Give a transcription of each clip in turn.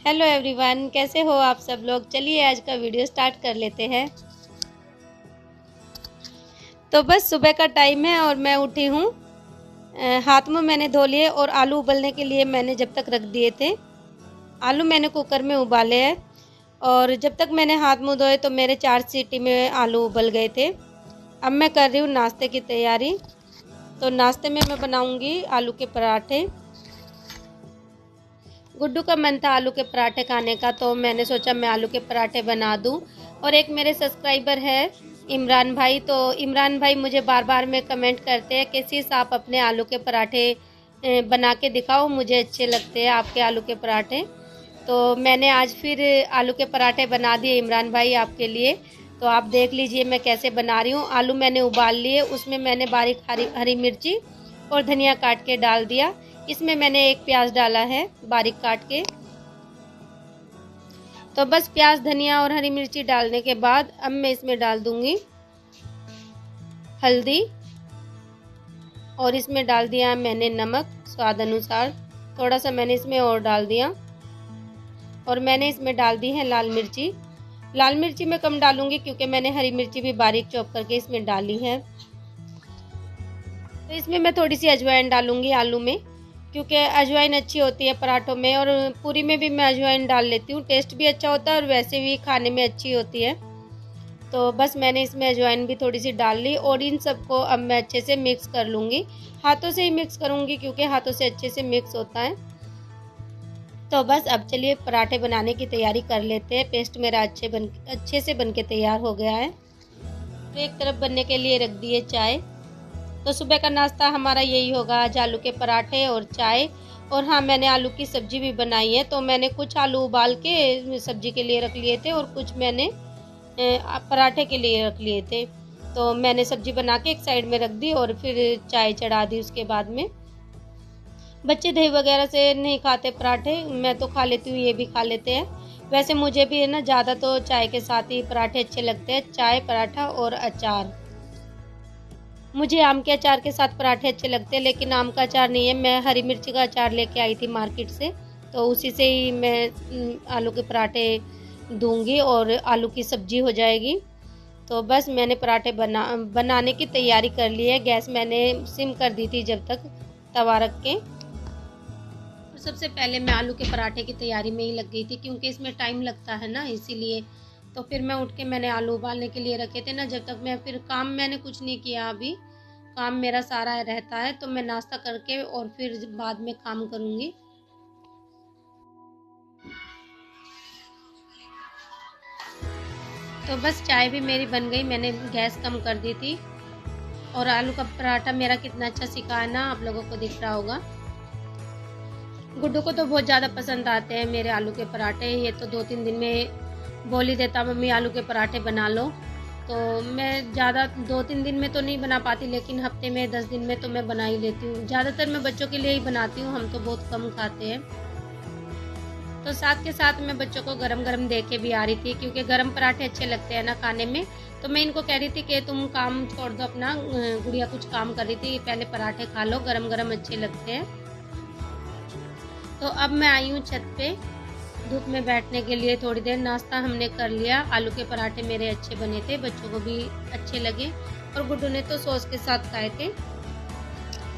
Hello everyone, कैसे हो आप सब लोग। चलिए आज का वीडियो स्टार्ट कर लेते हैं। तो बस सुबह का टाइम है और मैं उठी हूँ। हाथ मुँह मैंने धो लिए और आलू उबलने के लिए मैंने जब तक रख दिए थे। आलू मैंने कुकर में उबाले हैं और जब तक मैंने हाथ मुँह धोए तो मेरे 4 सीटी में आलू उबल गए थे। अब मैं कर रही हूँ नाश्ते की तैयारी। तो नाश्ते में मैं बनाऊँगी आलू के पराठे। गुड्डू का मन था आलू के पराठे खाने का, तो मैंने सोचा मैं आलू के पराठे बना दूं। और एक मेरे सब्सक्राइबर है इमरान भाई, तो इमरान भाई मुझे बार बार में कमेंट करते हैं कि sis आप अपने आलू के पराठे बना के दिखाओ, मुझे अच्छे लगते हैं आपके आलू के पराठे। तो मैंने आज फिर आलू के पराठे बना दिए इमरान भाई आपके लिए। तो आप देख लीजिए मैं कैसे बना रही हूँ। आलू मैंने उबाल लिए, उसमें मैंने बारीक हरी मिर्ची और धनिया काट के डाल दिया। इसमें मैंने एक प्याज डाला है बारीक काट के। तो बस प्याज धनिया और हरी मिर्ची डालने के बाद अब मैं इसमें डाल दूंगी हल्दी और इसमें डाल दिया मैंने नमक स्वाद अनुसार। थोड़ा सा मैंने इसमें और डाल दिया और मैंने इसमें डाल दी है लाल मिर्ची। लाल मिर्ची मैं कम डालूंगी क्योंकि मैंने हरी मिर्ची भी बारीक चॉप करके इसमें डाली है। तो इसमें मैं थोड़ी सी अजवाइन डालूंगी आलू में, क्योंकि अजवाइन अच्छी होती है पराठों में, और पूरी में भी मैं अजवाइन डाल लेती हूँ। टेस्ट भी अच्छा होता है और वैसे भी खाने में अच्छी होती है। तो बस मैंने इसमें अजवाइन भी थोड़ी सी डाल ली और इन सबको अब मैं अच्छे से मिक्स कर लूँगी। हाथों से ही मिक्स करूँगी क्योंकि हाथों से अच्छे से मिक्स होता है। तो बस अब चलिए पराठे बनाने की तैयारी कर लेते हैं। पेस्ट मेरा अच्छे से बन के तैयार हो गया है। तो एक तरफ बनने के लिए रख दिए चाय। तो सुबह का नाश्ता हमारा यही होगा, आज आलू के पराठे और चाय। और हाँ, मैंने आलू की सब्जी भी बनाई है। तो मैंने कुछ आलू उबाल के सब्जी के लिए रख लिए थे और कुछ मैंने पराठे के लिए रख लिए थे। तो मैंने सब्जी बना के एक साइड में रख दी और फिर चाय चढ़ा दी उसके बाद में। बच्चे दही वगैरह से नहीं खाते पराठे, मैं तो खा लेती हूँ, ये भी खा लेते हैं। वैसे मुझे भी है ना, ज़्यादा तो चाय के साथ ही पराठे अच्छे लगते हैं। चाय, पराठा और अचार। मुझे आम के अचार के साथ पराठे अच्छे लगते हैं, लेकिन आम का अचार नहीं है, मैं हरी मिर्ची का अचार लेके आई थी मार्केट से। तो उसी से ही मैं आलू के पराठे दूंगी और आलू की सब्जी हो जाएगी। तो बस मैंने पराठे बनाने की तैयारी कर ली है। गैस मैंने सिम कर दी थी जब तक, तवा रख के। सबसे पहले मैं आलू के पराठे की तैयारी में ही लग गई थी, क्योंकि इसमें टाइम लगता है ना, इसीलिए। तो फिर मैं उठ के मैंने आलू उबालने के लिए रखे थे ना, जब तक मैं फिर काम मैंने कुछ नहीं किया। अभी काम मेरा सारा रहता है, तो मैं नाश्ता करके और फिर बाद में काम करूँगी। तो बस चाय भी मेरी बन गई, मैंने गैस कम कर दी थी। और आलू का पराठा मेरा कितना अच्छा सिका है ना, आप लोगों को दिख रहा होगा। गुड्डू को तो बहुत ज़्यादा पसंद आते हैं मेरे आलू के पराठे। ये तो 2-3 दिन में बोल ही देता, मम्मी आलू के पराठे बना लो। तो मैं ज़्यादा 2-3 दिन में तो नहीं बना पाती, लेकिन हफ्ते में 10 दिन में तो मैं बना ही लेती हूँ। ज़्यादातर मैं बच्चों के लिए ही बनाती हूँ, हम तो बहुत कम खाते हैं। तो साथ के साथ मैं बच्चों को गरम गरम दे के भी आ रही थी, क्योंकि गरम पराठे अच्छे लगते हैं ना खाने में। तो मैं इनको कह रही थी कि तुम काम छोड़ दो अपना, गुड़िया कुछ काम कर रही थी, पहले पराठे खा लो, गरम गरम अच्छे लगते हैं। तो अब मैं आई हूँ छत पे धूप में बैठने के लिए थोड़ी देर। नाश्ता हमने कर लिया। आलू के पराठे मेरे अच्छे बने थे, बच्चों को भी अच्छे लगे और गुड्डू ने तो सॉस के साथ खाए थे।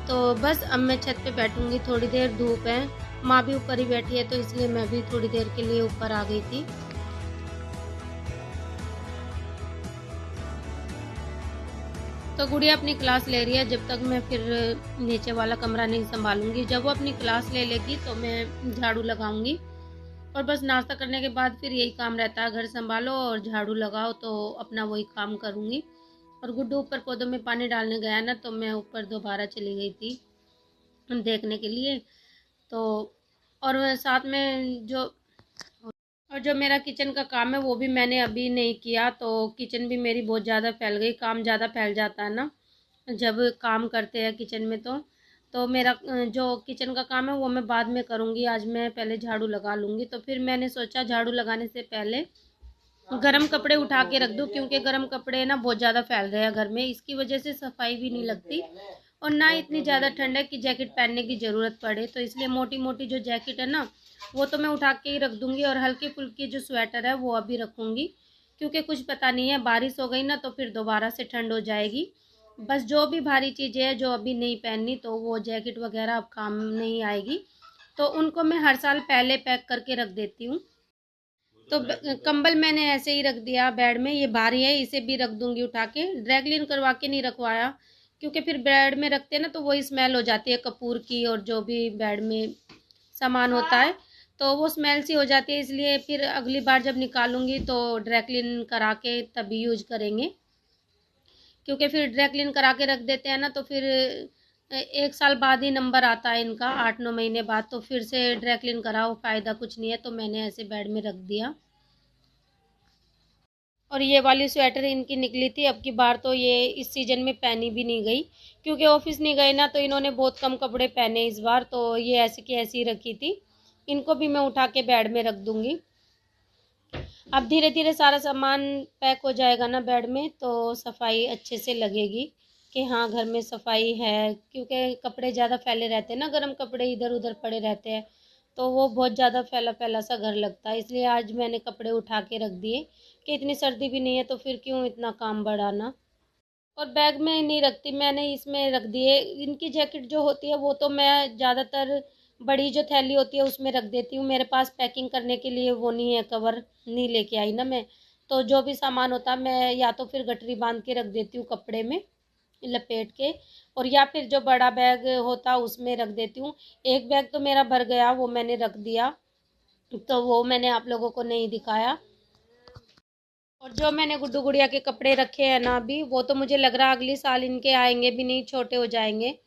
तो बस अब मैं छत पे बैठूंगी थोड़ी देर, धूप है। माँ भी ऊपर ही बैठी है, तो इसलिए मैं भी थोड़ी देर के लिए ऊपर आ गई थी। तो गुड़िया अपनी क्लास ले रही है, जब तक मैं फिर नीचे वाला कमरा नहीं संभालूंगी। जब वो अपनी क्लास ले लेगी तो मैं झाड़ू लगाऊंगी। और बस नाश्ता करने के बाद फिर यही काम रहता है, घर संभालो और झाड़ू लगाओ, तो अपना वही काम करूँगी। और गुड्डू ऊपर पौधों में पानी डालने गया ना, तो मैं ऊपर दोबारा चली गई थी देखने के लिए। तो और साथ में जो मेरा किचन का काम है वो भी मैंने अभी नहीं किया। तो किचन भी मेरी बहुत ज़्यादा फैल गई, काम ज़्यादा फैल जाता है ना जब काम करते हैं किचन में। तो मेरा जो किचन का काम है वो मैं बाद में करूँगी, आज मैं पहले झाड़ू लगा लूँगी। तो फिर मैंने सोचा झाड़ू लगाने से पहले गरम कपड़े उठा के रख दूँ, क्योंकि गरम कपड़े ना बहुत ज़्यादा फैल रहे हैं घर में, इसकी वजह से सफाई भी नहीं लगती और ना इतनी ज़्यादा ठंड है कि जैकेट पहनने की ज़रूरत पड़े। तो इसलिए मोटी मोटी जो जैकेट है ना वो तो मैं उठा के ही रख दूँगी, और हल्की फुल्की जो स्वेटर है वो अभी रखूँगी, क्योंकि कुछ पता नहीं है, बारिश हो गई ना तो फिर दोबारा से ठंड हो जाएगी। बस जो भी भारी चीज़ें हैं जो अभी नहीं पहननी, तो वो जैकेट वगैरह अब काम नहीं आएगी, तो उनको मैं हर साल पहले पैक करके रख देती हूँ। तो कंबल मैंने ऐसे ही रख दिया बेड में, ये भारी है, इसे भी रख दूंगी उठा के। ड्राई क्लीन करवा के नहीं रखवाया, क्योंकि फिर बेड में रखते हैं ना तो वही स्मेल हो जाती है कपूर की, और जो भी बेड में सामान होता है तो वो स्मेल सी हो जाती है। इसलिए फिर अगली बार जब निकालूंगी तो ड्राई क्लीन करा के तभी यूज करेंगे, क्योंकि फिर ड्राई क्लीन करा के रख देते हैं ना तो फिर 1 साल बाद ही नंबर आता है इनका, 8-9 महीने बाद, तो फिर से ड्राई क्लीन कराओ, फ़ायदा कुछ नहीं है। तो मैंने ऐसे बेड में रख दिया। और ये वाली स्वेटर इनकी निकली थी, अब की बार तो ये इस सीज़न में पहनी भी नहीं गई, क्योंकि ऑफिस नहीं गए ना तो इन्होंने बहुत कम कपड़े पहने इस बार, तो ये ऐसी की ऐसी रखी थी। इनको भी मैं उठा के बेड में रख दूँगी। अब धीरे धीरे सारा सामान पैक हो जाएगा ना बेड में, तो सफाई अच्छे से लगेगी कि हाँ घर में सफाई है, क्योंकि कपड़े ज़्यादा फैले रहते हैं ना, गर्म कपड़े इधर उधर पड़े रहते हैं तो वो बहुत ज़्यादा फैला फैला सा घर लगता है। इसलिए आज मैंने कपड़े उठा के रख दिए कि इतनी सर्दी भी नहीं है तो फिर क्यों इतना काम बढ़ाना। और बैग में नहीं रखती, मैंने इसमें रख दिए। इनकी जैकेट जो होती है वो तो मैं ज़्यादातर बड़ी जो थैली होती है उसमें रख देती हूँ, मेरे पास पैकिंग करने के लिए वो नहीं है, कवर नहीं लेके आई ना मैं, तो जो भी सामान होता है मैं या तो फिर गठरी बांध के रख देती हूँ कपड़े में लपेट के, और या फिर जो बड़ा बैग होता उसमें रख देती हूँ। एक बैग तो मेरा भर गया, वो मैंने रख दिया, तो वो मैंने आप लोगों को नहीं दिखाया। और जो मैंने गुड्डू गुड़िया के कपड़े रखे हैं ना अभी, वो तो मुझे लग रहा है अगले साल इनके आएंगे भी नहीं, छोटे हो जाएंगे,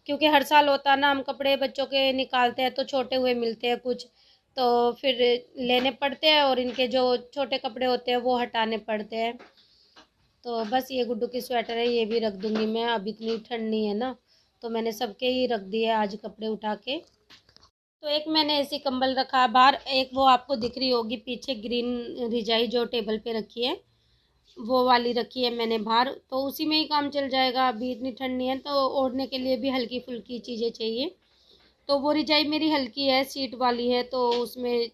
क्योंकि हर साल होता है ना हम कपड़े बच्चों के निकालते हैं तो छोटे हुए मिलते हैं कुछ, तो फिर लेने पड़ते हैं, और इनके जो छोटे कपड़े होते हैं वो हटाने पड़ते हैं। तो बस ये गुड्डू की स्वेटर है, ये भी रख दूंगी मैं, अब इतनी ठंड नहीं है ना तो मैंने सबके ही रख दिए आज कपड़े उठा के। तो एक मैंने ऐसी कंबल रखा है बाहर, एक वो आपको दिख रही होगी पीछे ग्रीन रिजाई जो टेबल पे रखी है, वो वाली रखी है मैंने बाहर, तो उसी में ही काम चल जाएगा। अभी इतनी ठंड नहीं है तो ओढ़ने के लिए भी हल्की फुल्की चीज़ें चाहिए। तो वो रिजाई मेरी हल्की है, सीट वाली है, तो उसमें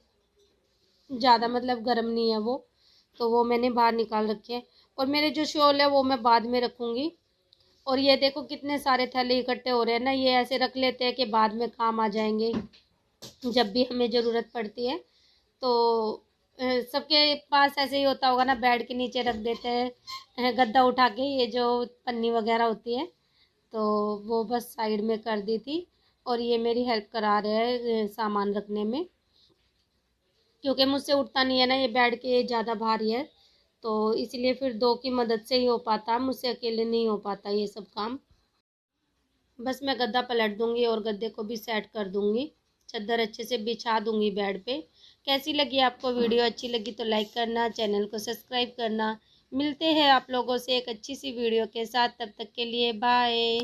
ज़्यादा मतलब गर्म नहीं है वो, तो वो मैंने बाहर निकाल रखे हैं। और मेरे जो शॉल है वो मैं बाद में रखूँगी। और ये देखो कितने सारे थैले इकट्ठे हो रहे हैं ना, ये ऐसे रख लेते हैं कि बाद में काम आ जाएंगे जब भी हमें ज़रूरत पड़ती है। तो सबके पास ऐसे ही होता होगा ना, बेड के नीचे रख देते हैं गद्दा उठा के, ये जो पन्नी वगैरह होती है, तो वो बस साइड में कर दी थी। और ये मेरी हेल्प करा रहे हैं सामान रखने में, क्योंकि मुझसे उठता नहीं है ना ये बेड के, ज़्यादा भारी है, तो इसलिए फिर दो की मदद से ही हो पाता, मुझसे अकेले नहीं हो पाता ये सब काम। बस मैं गद्दा पलट दूंगी और गद्दे को भी सेट कर दूंगी, चादर अच्छे से बिछा दूंगी बेड पे। कैसी लगी आपको वीडियो? अच्छी लगी तो लाइक करना, चैनल को सब्सक्राइब करना। मिलते हैं आप लोगों से एक अच्छी सी वीडियो के साथ, तब तक के लिए बाय।